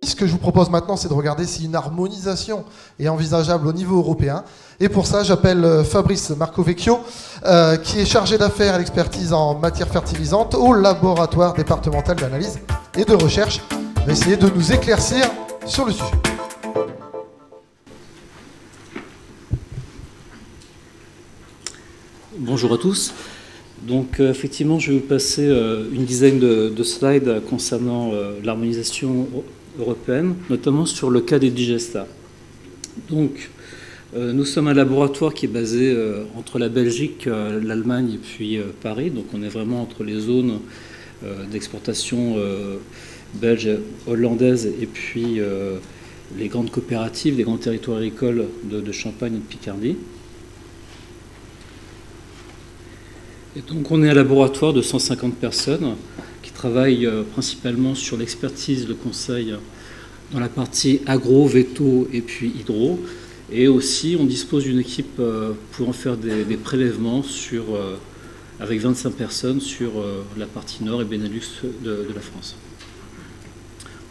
Ce que je vous propose maintenant, c'est de regarder si une harmonisation est envisageable au niveau européen. Et pour ça, j'appelle Fabrice Marcovecchio, qui est chargé d'affaires et d'expertise en matières fertilisantes au laboratoire départemental d'analyse et de recherche. Il va essayer de nous éclaircir sur le sujet. Bonjour à tous. Donc effectivement, je vais vous passer une dizaine de slides concernant l'harmonisation européenne, notamment sur le cas des digestats. Donc, nous sommes un laboratoire qui est basé entre la Belgique, l'Allemagne et puis Paris. Donc, on est vraiment entre les zones d'exportation belge, hollandaise et puis les grandes coopératives, les grands territoires agricoles de Champagne et de Picardie. Et donc, on est un laboratoire de 150 personnes qui travaillent principalement sur l'expertise, le conseil dans la partie agro, véto et puis hydro. Et aussi, on dispose d'une équipe pour en faire des prélèvements avec 25 personnes sur la partie nord et Benelux de la France.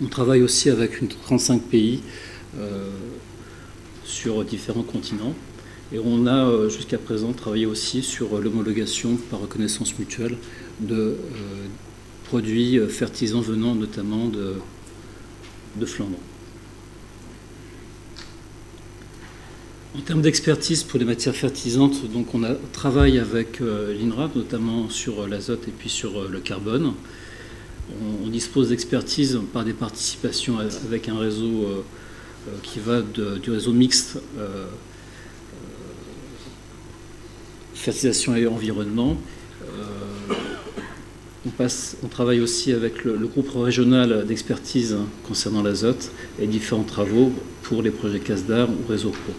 On travaille aussi avec 35 pays sur différents continents. Et on a jusqu'à présent travaillé aussi sur l'homologation par reconnaissance mutuelle de produits fertilisants venant notamment de Flandre. En termes d'expertise pour les matières fertilisantes, donc on travaille avec l'INRA, notamment sur l'azote et puis sur le carbone. On dispose d'expertise par des participations avec un réseau qui va du réseau mixte fertilisation et environnement. On travaille aussi avec le groupe régional d'expertise concernant l'azote et différents travaux pour les projets CASDAR ou Réseau Pro.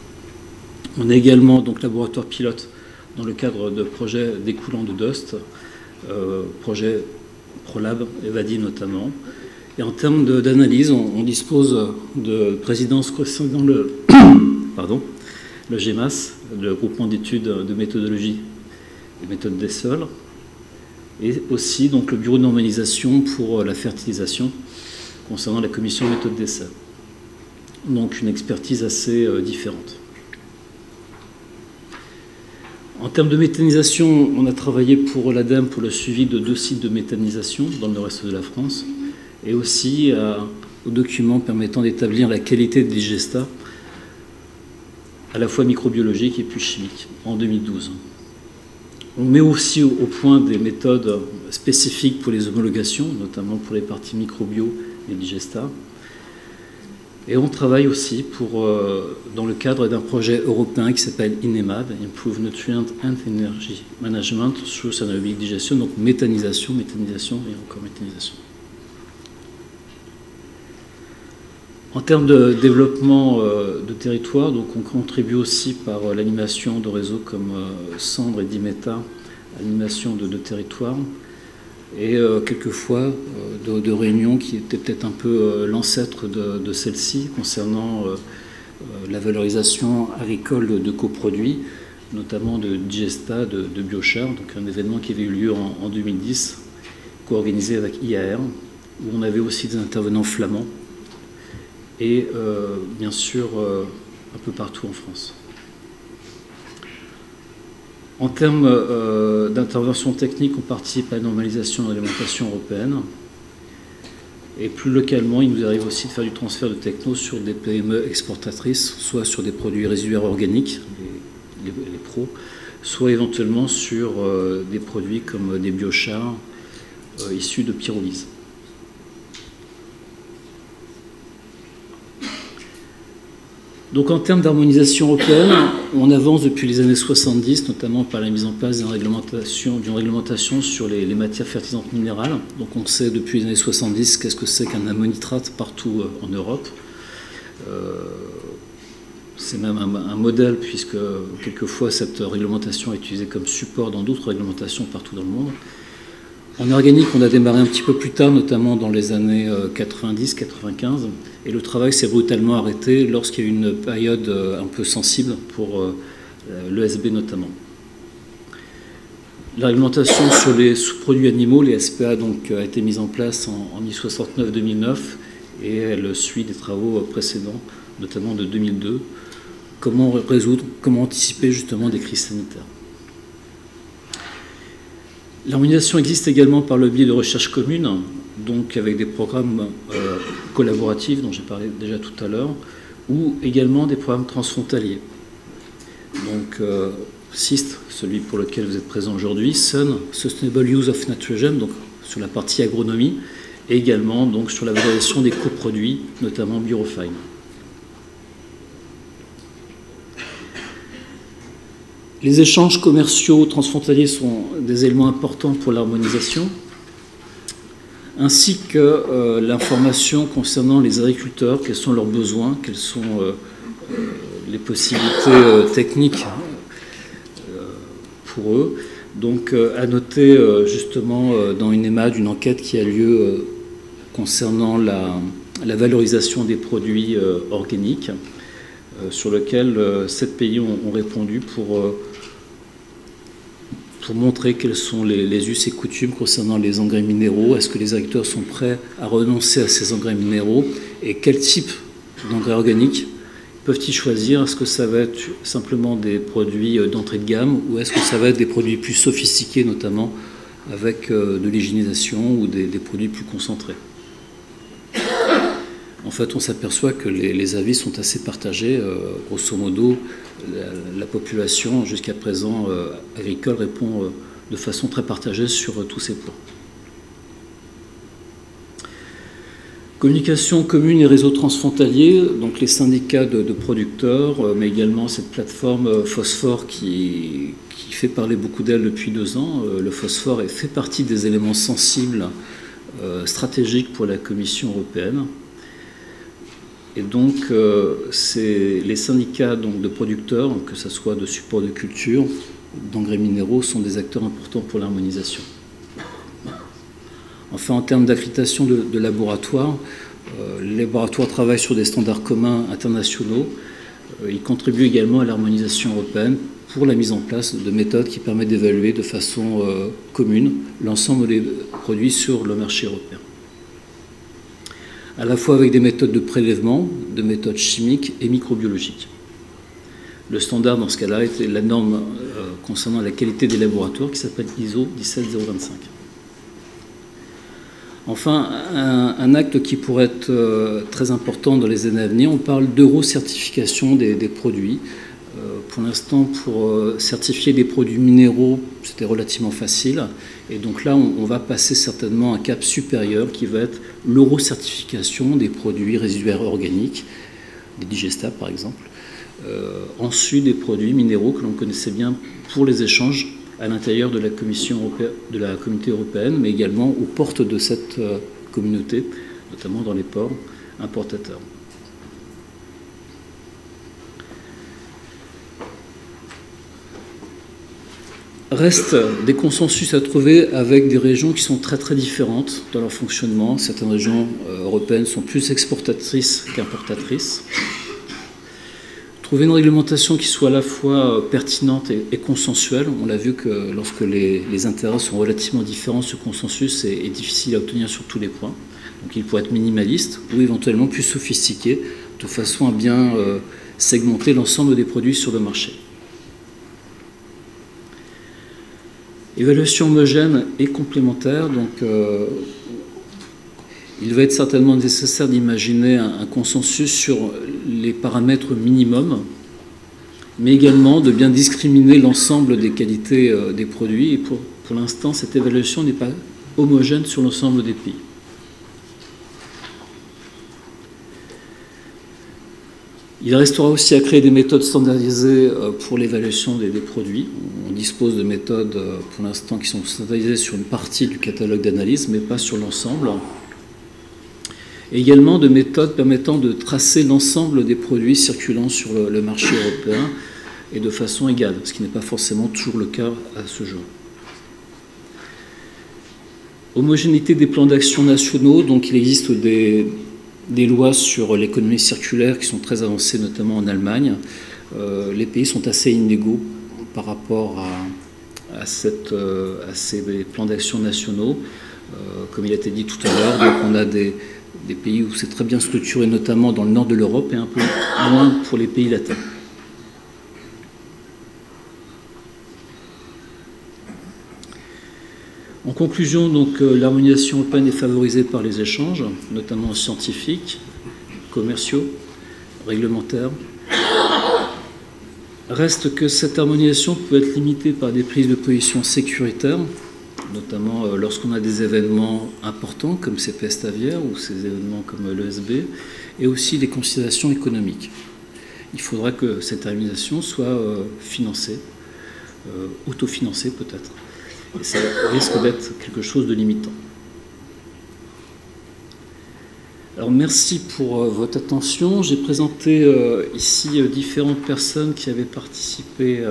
On est également donc laboratoire pilote dans le cadre de projets découlant de DOST, projet ProLab, Evadi notamment. Et en termes d'analyse, on dispose de présidence concernant le GEMAS, le groupement d'études de méthodologie et méthodes des sols, et aussi donc le bureau de normalisation pour la fertilisation concernant la commission méthode des sols. Donc une expertise assez différente. En termes de méthanisation, on a travaillé pour l'ADEME pour le suivi de 2 sites de méthanisation dans le reste de la France, et aussi aux documents permettant d'établir la qualité des digestats à la fois microbiologique et puis chimique, en 2012. On met aussi au point des méthodes spécifiques pour les homologations, notamment pour les parties microbio et digestats. Et on travaille aussi dans le cadre d'un projet européen qui s'appelle INEMAD, Improve Nutrient and Energy Management through Anaerobic Digestion, donc méthanisation et encore méthanisation. En termes de développement de territoire, donc on contribue aussi par l'animation de réseaux comme Cendre et Dimeta, animation de territoire, et quelquefois de réunions qui étaient peut-être un peu l'ancêtre de celle-ci concernant la valorisation agricole de coproduits, notamment de digesta, de biochar, donc un événement qui avait eu lieu en 2010, co-organisé avec IAR, où on avait aussi des intervenants flamands, et bien sûr un peu partout en France. En termes d'intervention technique, on participe à la normalisation de l'alimentation européenne. Et plus localement, il nous arrive aussi de faire du transfert de techno sur des PME exportatrices, soit sur des produits résiduaires organiques, les pros, soit éventuellement sur des produits comme des biochars issus de pyrolyse. Donc en termes d'harmonisation européenne, on avance depuis les années 70, notamment par la mise en place d'une réglementation sur les matières fertilisantes minérales. Donc on sait depuis les années 70 qu'est-ce que c'est qu'un ammonitrate partout en Europe. C'est même un modèle puisque quelquefois cette réglementation est utilisée comme support dans d'autres réglementations partout dans le monde. En organique, on a démarré un petit peu plus tard, notamment dans les années 90-95, et le travail s'est brutalement arrêté lorsqu'il y a eu une période un peu sensible pour l'ESB notamment. La réglementation sur les sous-produits animaux, les SPA, donc, a été mise en place en 1969-2009 et elle suit des travaux précédents, notamment de 2002. Comment résoudre, comment anticiper justement des crises sanitaires. L'harmonisation existe également par le biais de recherche commune, donc avec des programmes collaboratifs dont j'ai parlé déjà tout à l'heure, ou également des programmes transfrontaliers. Donc SIST, celui pour lequel vous êtes présent aujourd'hui, SUN, Sustainable Use of Nitrogen, donc sur la partie agronomie, et également donc, sur la valorisation des coproduits, notamment Biorefine. Les échanges commerciaux transfrontaliers sont des éléments importants pour l'harmonisation, ainsi que l'information concernant les agriculteurs, quels sont leurs besoins, quelles sont les possibilités techniques pour eux. Donc à noter justement dans une EMAD une enquête qui a lieu concernant la valorisation des produits organiques, sur lequel 7 pays ont répondu pour montrer quels sont les us et coutumes concernant les engrais minéraux. Est-ce que les agriculteurs sont prêts à renoncer à ces engrais minéraux et quel type d'engrais organiques peuvent-ils choisir? Est-ce que ça va être simplement des produits d'entrée de gamme ou est-ce que ça va être des produits plus sophistiqués, notamment avec de l'hygiénisation ou des produits plus concentrés? En fait, on s'aperçoit que les avis sont assez partagés. Grosso modo, la population, jusqu'à présent agricole, répond de façon très partagée sur tous ces points. Communication commune et réseaux transfrontaliers, donc les syndicats de producteurs, mais également cette plateforme Phosphore qui fait parler beaucoup d'elle depuis 2 ans. Le phosphore fait partie des éléments sensibles stratégiques pour la Commission européenne. Et donc, les syndicats donc, de producteurs, que ce soit de support de culture, d'engrais minéraux, sont des acteurs importants pour l'harmonisation. Enfin, en termes d'accréditation de laboratoires, les laboratoires travaillent sur des standards communs internationaux. Ils contribuent également à l'harmonisation européenne pour la mise en place de méthodes qui permettent d'évaluer de façon commune l'ensemble des produits sur le marché européen, à la fois avec des méthodes de prélèvement, de méthodes chimiques et microbiologiques. Le standard, dans ce cas-là, est la norme concernant la qualité des laboratoires qui s'appelle ISO 17025. Enfin, un acte qui pourrait être très important dans les années à venir, on parle d'euro-certification des produits. Pour l'instant, pour certifier des produits minéraux, c'était relativement facile. Et donc là, on va passer certainement un cap supérieur qui va être l'euro-certification des produits résiduaires organiques, des digestables par exemple. Ensuite, des produits minéraux que l'on connaissait bien pour les échanges à l'intérieur de la communauté européenne, mais également aux portes de cette communauté, notamment dans les ports importateurs. Reste des consensus à trouver avec des régions qui sont très très différentes dans leur fonctionnement. Certaines régions européennes sont plus exportatrices qu'importatrices. Trouver une réglementation qui soit à la fois pertinente et consensuelle. On l'a vu que lorsque les intérêts sont relativement différents, ce consensus est difficile à obtenir sur tous les points. Donc il pourrait être minimaliste ou éventuellement plus sophistiqué, de façon à bien segmenter l'ensemble des produits sur le marché. Évaluation homogène et complémentaire, donc il va être certainement nécessaire d'imaginer un consensus sur les paramètres minimums, mais également de bien discriminer l'ensemble des qualités des produits. Et pour l'instant, cette évaluation n'est pas homogène sur l'ensemble des pays. Il restera aussi à créer des méthodes standardisées pour l'évaluation des produits. On dispose de méthodes pour l'instant qui sont standardisées sur une partie du catalogue d'analyse, mais pas sur l'ensemble. Et également de méthodes permettant de tracer l'ensemble des produits circulant sur le marché européen et de façon égale, ce qui n'est pas forcément toujours le cas à ce jour. Homogénéité des plans d'action nationaux, donc il existe des lois sur l'économie circulaire qui sont très avancées, notamment en Allemagne. Les pays sont assez inégaux par rapport à ces plans d'action nationaux. Comme il a été dit tout à l'heure, donc on a des pays où c'est très bien structuré, notamment dans le nord de l'Europe, et un peu moins pour les pays latins. En conclusion, donc, l'harmonisation européenne est favorisée par les échanges, notamment scientifiques, commerciaux, réglementaires. Reste que cette harmonisation peut être limitée par des prises de position sécuritaires, notamment lorsqu'on a des événements importants comme ces pestes aviaires ou ces événements comme l'ESB, et aussi des considérations économiques. Il faudra que cette harmonisation soit financée, autofinancée peut-être. Et ça risque d'être quelque chose de limitant. Alors merci pour votre attention. J'ai présenté ici différentes personnes qui avaient participé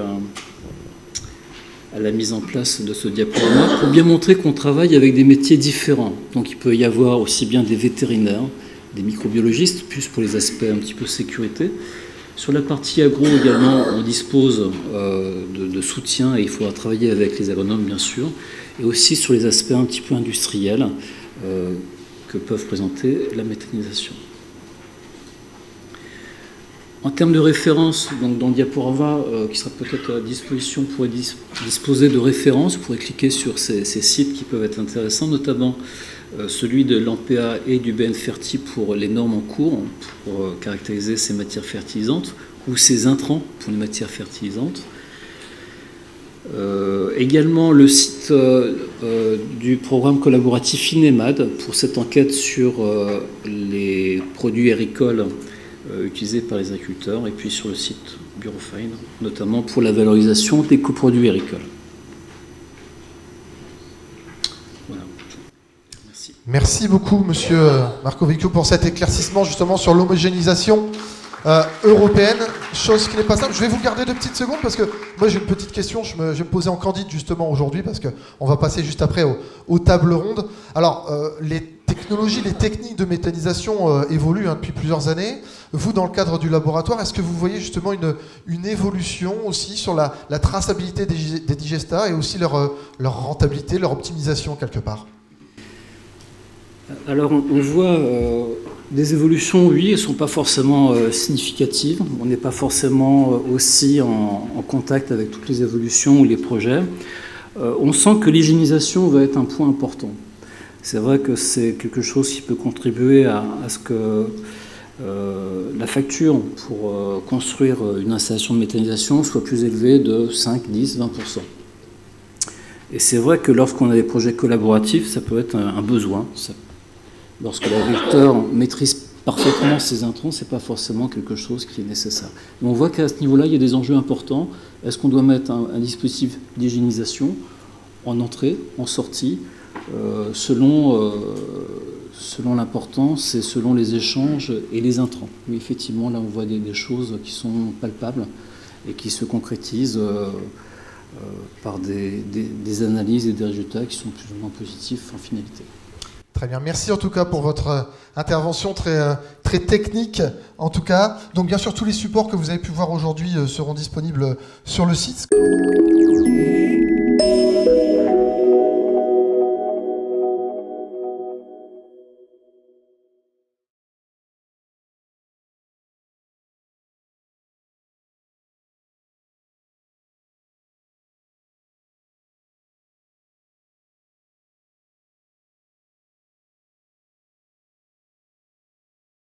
à la mise en place de ce diaporama pour bien montrer qu'on travaille avec des métiers différents. Donc il peut y avoir aussi bien des vétérinaires, des microbiologistes, plus pour les aspects un petit peu sécurité. Sur la partie agro également, on dispose de soutien et il faudra travailler avec les agronomes bien sûr, et aussi sur les aspects un petit peu industriels que peuvent présenter la méthanisation. En termes de références, donc dans le diaporama qui sera peut-être à disposition, vous pourrez disposer de références, vous pourrez cliquer sur ces sites qui peuvent être intéressants, notamment celui de l'ANPEA et du BNFerti pour les normes en cours, pour caractériser ces matières fertilisantes, ou ces intrants pour les matières fertilisantes. Également le site du programme collaboratif INEMAD pour cette enquête sur les produits agricoles utilisés par les agriculteurs, et puis sur le site Burofine, notamment pour la valorisation des coproduits agricoles. Voilà. Merci. Merci beaucoup, monsieur Marcovicchio, pour cet éclaircissement justement sur l'homogénéisation européenne, chose qui n'est pas simple. Je vais vous garder 2 petites secondes parce que moi j'ai une petite question, je vais me poser en candide justement aujourd'hui parce qu'on va passer juste après aux tables rondes. Alors, les technologies, les techniques de méthanisation évoluent depuis plusieurs années. Vous, dans le cadre du laboratoire, est-ce que vous voyez justement une évolution aussi sur la traçabilité des digestats et aussi leur rentabilité, leur optimisation quelque part? Alors on voit des évolutions, oui, elles ne sont pas forcément significatives. On n'est pas forcément aussi en contact avec toutes les évolutions ou les projets. On sent que l'hygiénisation va être un point important. C'est vrai que c'est quelque chose qui peut contribuer à ce que la facture pour construire une installation de méthanisation soit plus élevée de 5, 10, 20%. Et c'est vrai que lorsqu'on a des projets collaboratifs, ça peut être un besoin. Lorsque l'agriculteur maîtrise parfaitement ses intrants, ce n'est pas forcément quelque chose qui est nécessaire. Mais on voit qu'à ce niveau-là, il y a des enjeux importants. Est-ce qu'on doit mettre un dispositif d'hygiénisation en entrée, en sortie, selon l'importance et selon les échanges et les intrants? Mais effectivement, là, on voit des choses qui sont palpables et qui se concrétisent par des analyses et des résultats qui sont plus ou moins positifs en finalité. Très bien, merci en tout cas pour votre intervention très technique en tout cas. Donc bien sûr tous les supports que vous avez pu voir aujourd'hui seront disponibles sur le site.